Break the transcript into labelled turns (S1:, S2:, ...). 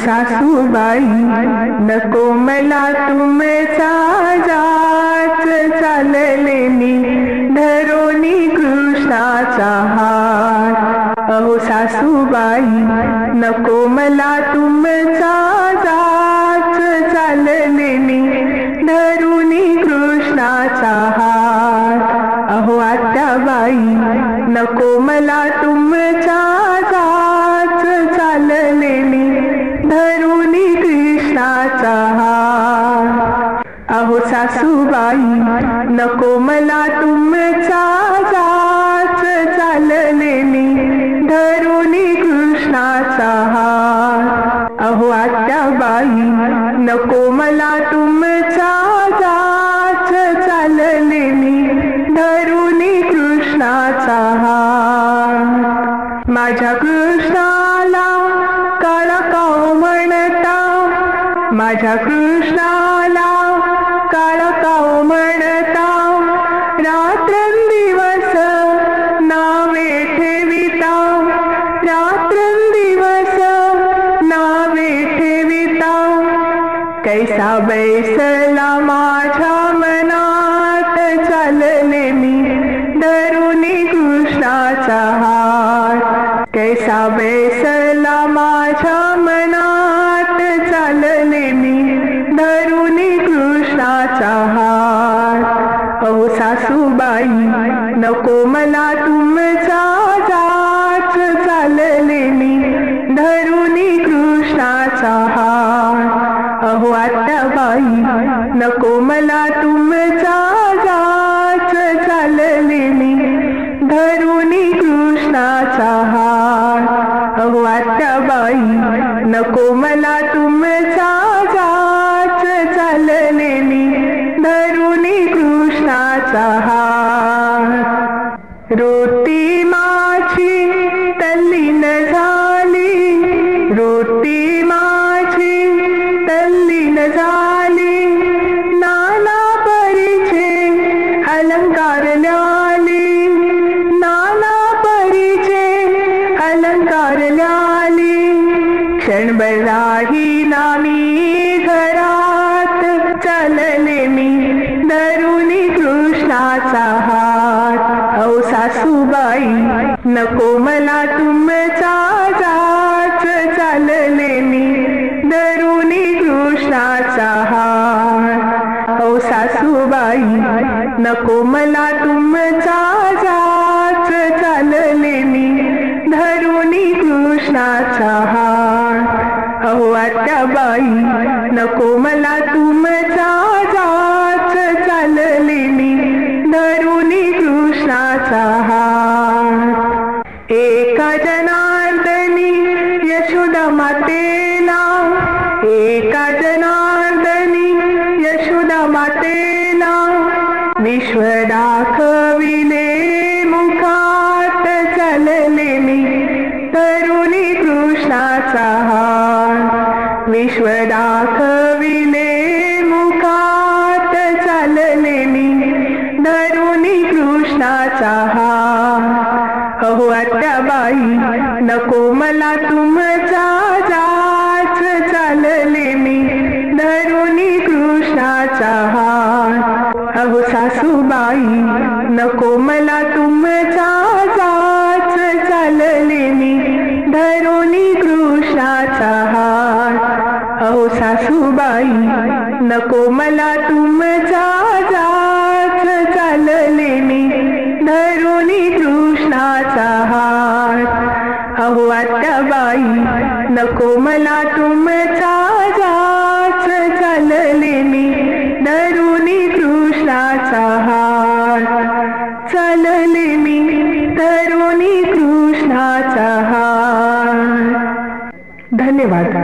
S1: सासूबाई नको मला तुमचा जाच, चाललेनी धरोनी कृष्णाचा हात। अहो सासूबाई नको मला तुमचा जाच, चाललेनी धरोनी कृष्णाचा हात। अहो आत्याबाई नको मला तुमचा जाच, चाललेनी धरोनी कृष्णाचा हात। अहो सासूबाई नको मला तुमचा जाच, चाललेनी धरोनी कृष्णाचा हात। अहो आत्याबाई नको मला तुमचा जाच, चाललेनी धरोनी कृष्णाचा हात। माझ्या कृष्णाला काळा काव म्हणता, माझ्या कृष्णाला काळा काव म्हणता, रात्रंदिवस नावे ठेविता, रात्रंदिवस नावे ठेविता। कैसा बैसला माझ्या मनात, चाललेनी धरोनी कृष्णाचा हात। कैसा बैसला माझ्या मनात, चाललेनी धरोनी कृष्णाचा हात। अहो सासूबाई नको मला तुमचा जाच, चाललेनी धरोनी कृष्णाचा हात। अहो आत्याबाई नको मला तुमचा जाच, चाललेनी धरोनी कृष्णाचा हात। अहो आत्याबाई नको मला तुमचा जाच, चाललेनी धरोनी कृष्णाचा हात। रोटी माझी तल्लीन झाली, रोटी माझी तल्लीन झाली, नाना परीचे अलंकार ल्याली, नाना परीचे अलंकार ल्याली। क्षणभर राहीना मी घरात, चाललेनी धरोनी कृष्णाचा हात। अहो सासूबाई नको मला तुमचा जाच, चाललेनी धरोनी कृष्णाचा हात। अहो सासूबाई नको मला तुमचा जाच, चाललेनी धरोनी कृष्णाचा हात। अहो आत्याबाई नको मला तुमचा जाच, चाललेनी धरोनी कृष्णाचा हात। एका जनार्दनी यशोदा मातेला, एका जनार्दनी यशोदा मातेला, विश्व दाखविले मुखात, चाललेनी धरोनी कृष्णाचा हात। विश्व दाखविले मुखात, चाललेनी धरोनी कृष्णाचा हात। अहो आत्याबाई नको मला तुमचा जाच, चाललेनी धरोनी कृष्णाचा हात। अहो सासूबाई नको मला तुमचा जाच, चाललेनी धरोनी कृष्णाचा हात। अहो सासूबाई नको मला तुमचा जाच, चाललेनी धरोनी कृष्णाचा हात। अहो आत्याबाई नको मला तुमचा जाच, चाललेनी धरोनी कृष्णाचा हात, चाललेनी धरोनी कृष्णाचा हात। धन्यवाद।